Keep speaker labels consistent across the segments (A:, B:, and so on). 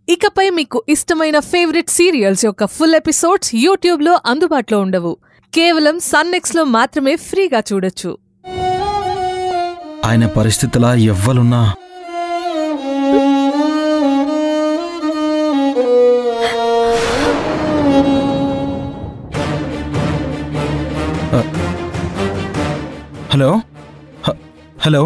A: ఇకపై మీకు ఇష్టమైన ఫేవరెట్ సీరియల్స్ యొక్క ఫుల్ ఎపిసోడ్స్ యూట్యూబ్లో అందుబాటులో ఉండవు. కేవలం సన్నెక్స్లో మాత్రమే ఫ్రీగా చూడొచ్చు.
B: ఆయన పరిస్థితిలా ఎవ్వలున్నా హలో హలో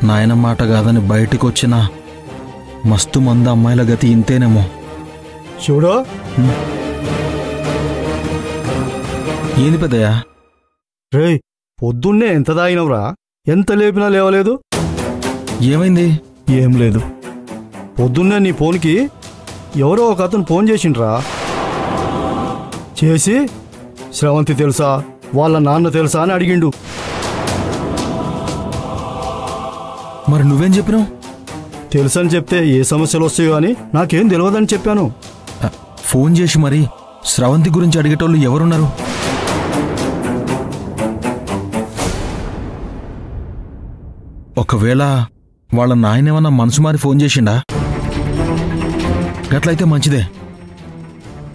B: నాయన మాట కాదని బయటికి వచ్చిన మస్తు మంది అమ్మాయిల గతి ఇంతేనేమో.
C: చూడు
B: ఏంది పెద్దయ్యా?
C: రేయ్, పొద్దున్నే ఎంత తాగినవురా? ఎంత లేపినా లేవలేదు.
B: ఏమైంది?
C: ఏం లేదు. పొద్దున్నే నీ ఫోన్కి ఎవరో ఒక అతను ఫోన్ చేసిండ్రా. చేసి శ్రవంతి తెలుసా, వాళ్ళ నాన్న తెలుసా అని అడిగిండు.
B: మరి నువ్వేం చెప్పినావు?
C: తెలుసని చెప్తే ఏ సమస్యలు వస్తాయో అని నాకేం తెలియదని చెప్పాను.
B: ఫోన్ చేసి మరి శ్రవంతి గురించి అడిగేటోళ్ళు ఎవరున్నారు? ఒకవేళ వాళ్ళ నాయనేమన్నా మనసు మారి ఫోన్ చేసిండా? గట్లయితే మంచిదే.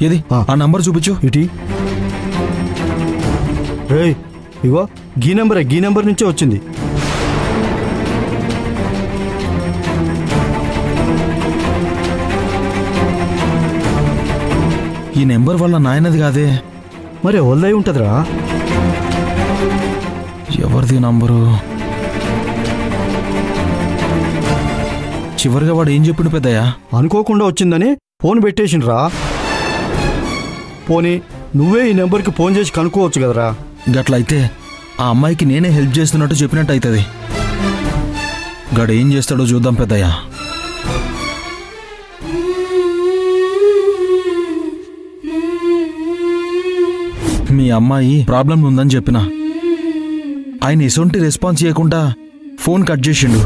B: ఏది ఆ నంబర్ చూపించు.
C: ఇటీ రేయ్, ఇగో గీ నెంబర్ నుంచే వచ్చింది.
B: ఈ నెంబర్ వల్ల నాయనది కాదే.
C: మరి ఎవరిదై ఉంటుందిరా?
B: ఎవరిది నంబరు? చివరిగా వాడు ఏం చెప్పిండు పెద్దయ్యా?
C: అనుకోకుండా వచ్చిందని ఫోన్ పెట్టేసిండ్రా. పోనీ నువ్వే ఈ నెంబర్కి ఫోన్ చేసి కనుక్కోవచ్చు కదరా.
B: గట్లయితే ఆ అమ్మాయికి నేనే హెల్ప్ చేస్తున్నట్టు చెప్పినట్టు అవుతుంది. గడు ఏం చేస్తాడో చూద్దాం పెద్దయ్యా. మీ అమ్మాయి ప్రాబ్లం ఉందని చెప్పిన ఆయన ఎసొంటి రెస్పాన్స్ చేయకుండా ఫోన్ కట్ చేసిండు.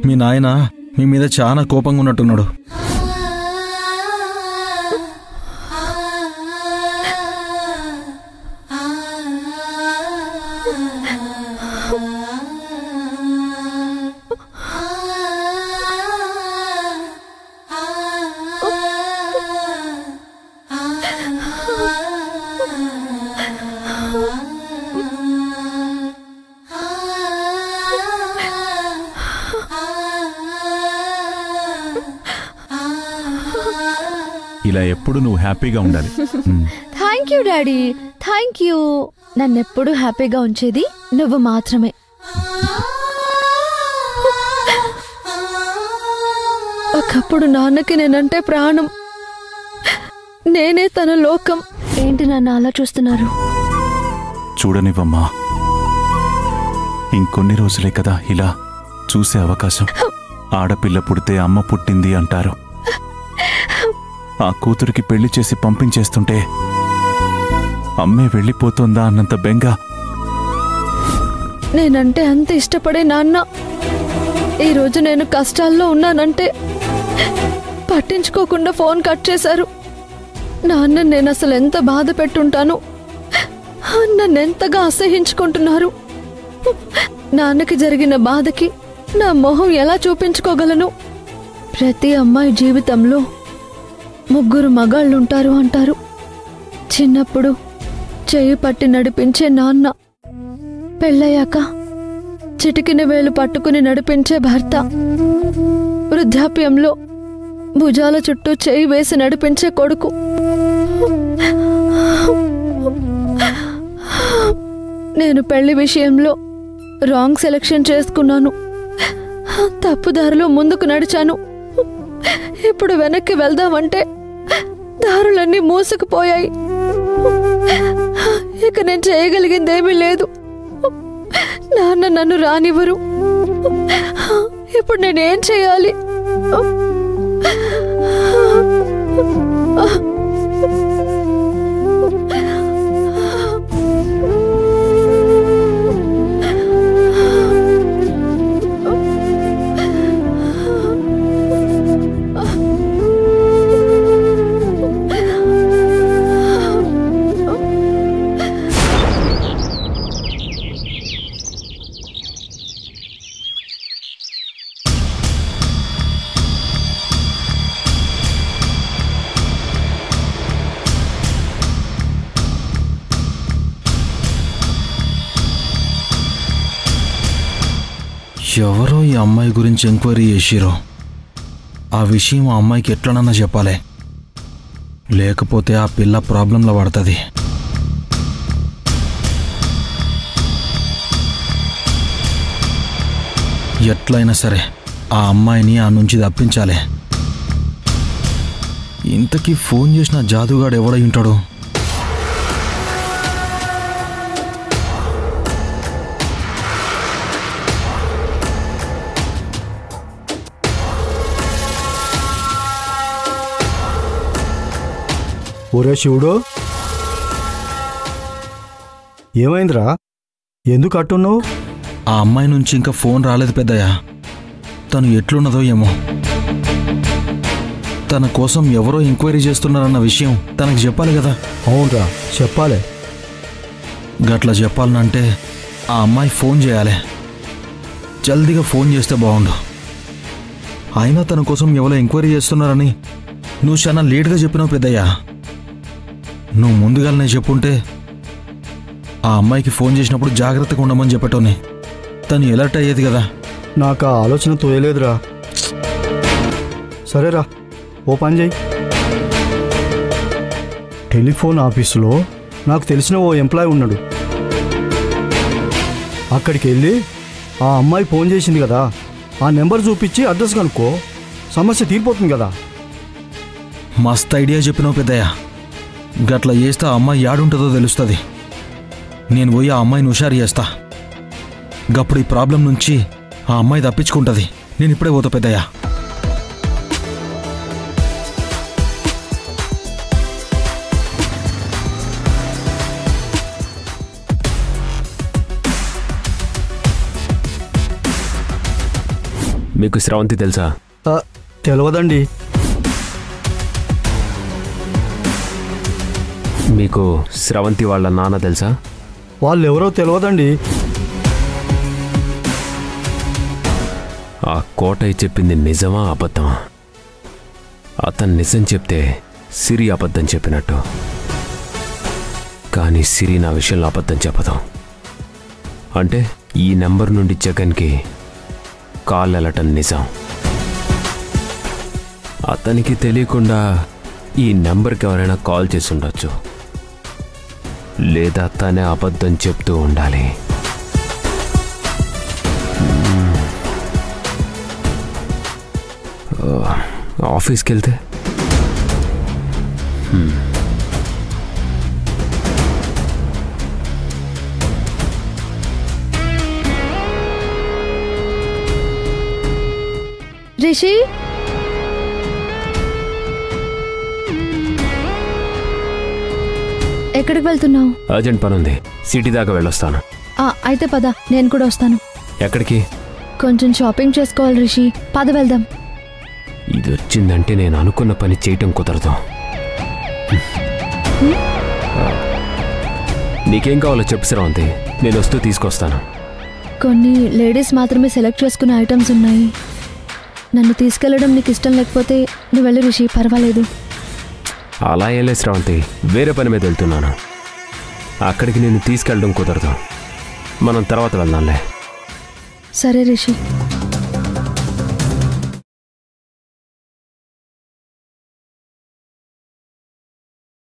B: మీ నాయన మీ మీద చాలా కోపంగా ఉన్నట్టున్నాడు.
D: ఇలా ఎప్పుడు నువ్వు హ్యాపీగా ఉండాలి.
E: Thank you daddy, thank you. నన్నెప్పుడు హ్యాపీగా ఉంచేది నువ్వు మాత్రమే. ఒకప్పుడు నాన్నకి నేనంటే ప్రాణం, నేనే తన లోకం. ఏంటి నన్ను అలా చూస్తున్నారు?
D: చూడనివ్వమ్మా, ఇంకొన్ని రోజులే కదా ఇలా చూసే అవకాశం. ఆడపిల్ల పుడితే అమ్మ పుట్టింది అంటారు. ఆ కూతురికి పెళ్లి చేసి పంపించేస్తుంటే అమ్మే వెళ్ళిపోతుందా అన్నంత బెంగ.
E: నేనంటే అంత ఇష్టపడే నాన్న ఈరోజు నేను కష్టాల్లో ఉన్నానంటే పట్టించుకోకుండా ఫోన్ కట్ చేశారు. నాన్న నేను అసలు ఎంత బాధ పెట్టుంటాను, నన్నెంతగా అసహించుకుంటున్నారు. నాన్నకి జరిగిన బాధకి నా మొహం ఎలా చూపించుకోగలను? ప్రతి అమ్మాయి జీవితంలో 3 మగాళ్ళుంటారు అంటారు. చిన్నప్పుడు చెయ్యి పట్టి నడిపించే నాన్న, పెళ్ళయ్యాక చిటికిన వేలు పట్టుకుని నడిపించే భర్త, వృద్ధాప్యంలో భుజాల చుట్టూ చెయ్యి వేసి నడిపించే కొడుకు. నేను పెళ్లి విషయంలో రాంగ్ సెలెక్షన్ చేసుకున్నాను. తప్పుదారిలో ముందుకు నడిచాను. ఇప్పుడు వెనక్కి వెళ్దామంటే దారులన్నీ మూసుకుపోయాయి. ఇక నేను చేయగలిగిందేమీ లేదు. నాన్న నన్ను రానివ్వరు. ఇప్పుడు నేనేం చేయాలి?
B: ఎవరో ఈ అమ్మాయి గురించి ఎంక్వైరీ చేసిరో ఆ విషయం ఆ అమ్మాయికి ఎట్లనన్నా చెప్పాలి, లేకపోతే ఆ పిల్ల ప్రాబ్లంలో పడుతుంది. ఎట్లయినా సరే ఆ అమ్మాయిని ఆ నుంచి తప్పించాలి. ఇంతకీ ఫోన్ చేసిన జాదుగాడు ఎవడై ఉంటాడు?
C: ఒరే శివుడు, ఏమైందిరా? ఎందుకు అట్టున్నావు?
B: ఆ అమ్మాయి నుంచి ఇంకా ఫోన్ రాలేదు పెద్దయ్య. తను ఎట్లున్నదో ఏమో. తన కోసం ఎవరో ఎంక్వైరీ చేస్తున్నారన్న విషయం తనకు చెప్పాలి కదా.
C: అవునరా, చెప్పాలి.
B: గట్లా చెప్పాలనంటే ఆ అమ్మాయి ఫోన్ చేయాలి. జల్దీగా ఫోన్ చేస్తే బాగుండు. అయినా తన కోసం ఎవరో ఎంక్వైరీ చేస్తున్నారని నువ్వు చాలా లేట్గా చెప్పినావు పెద్దయ్యా. నువ్వు ముందుగానే చెప్పుంటే ఆ అమ్మాయికి ఫోన్ చేసినప్పుడు జాగ్రత్తగా ఉండమని చెప్పటోని తను ఎలర్ట్ అయ్యేది కదా.
C: నాకు ఆ ఆలోచన తోయలేదురా. సరేరా, ఓ పని చేయి. టెలిఫోన్ ఆఫీసులో నాకు తెలిసిన ఓ ఎంప్లాయ్ ఉన్నాడు. అక్కడికి వెళ్ళి ఆ అమ్మాయి ఫోన్ చేసింది కదా, ఆ నెంబర్ చూపించి అడ్రస్ కనుక్కో, సమస్య తీరిపోతుంది కదా.
B: మస్త్ ఐడియా చెప్పినావు పెద్దయ్య. గట్లా చేస్తే ఆ అమ్మాయి యాడుంటుందో తెలుస్తుంది. నేను పోయి ఆ అమ్మాయిని హుషారు చేస్తా. గప్పుడు ఈ ప్రాబ్లం నుంచి ఆ అమ్మాయి తప్పించుకుంటుంది. నేను ఇప్పుడే పోతా పెద్దయ్య.
F: మీకు శ్రవంతి తెలుసా?
C: తెలియదండి.
F: మీకు శ్రవంతి వాళ్ళ నాన్న తెలుసా?
C: వాళ్ళు ఎవరో తెలియదండి.
F: ఆ కోటయ్య చెప్పింది నిజమా అబద్ధమా? అతను నిజం చెప్తే సిరి అబద్ధం చెప్పినట్టు, కానీ సిరి నా విషయంలో అబద్ధం చెప్పదు. అంటే ఈ నెంబర్ నుండి జగన్కి కాల్ వెళ్ళటం నిజం. అతనికి తెలియకుండా ఈ నెంబర్కి ఎవరైనా కాల్ చేసి ఉండొచ్చు, లేదా తనే అబద్ధం చెప్తూ ఉండాలి. ఆఫీస్కి వెళ్తే
E: రిషి, ఎక్కడికి వెళ్తున్నావు?
F: అర్జెంట్ పని ఉంది, సిటీ దాకా వెళ్ళొస్తాను.
E: అయితే పద, నేను కూడా వస్తాను.
F: ఎక్కడికి?
E: కొంచెం షాపింగ్ చేసుకోవాలి రిషి, పద వెళ్దాం.
F: ఇది వచ్చిందంటే నేను అనుకున్న పని చేయటం కుదరదు. నీకేం కావాలో చెప్పు శ్రవంతి, నేను వస్తూ తీసుకొస్తాను.
E: కొన్ని లేడీస్ మాత్రమే సెలెక్ట్ చేసుకునే ఐటమ్స్ ఉన్నాయి. నన్ను తీసుకెళ్లడం నీకు ఇష్టం లేకపోతే నువ్వు వెళ్ళి రిషి, పర్వాలేదు.
F: అలా ఏం లేదు శ్రవంతి, వేరే పని మీద వెళ్తున్నాను. అక్కడికి నేను తీసుకెళ్ళడం కుదరదు, మనం తర్వాత వెళ్దాంలే.
E: సరే రిషి.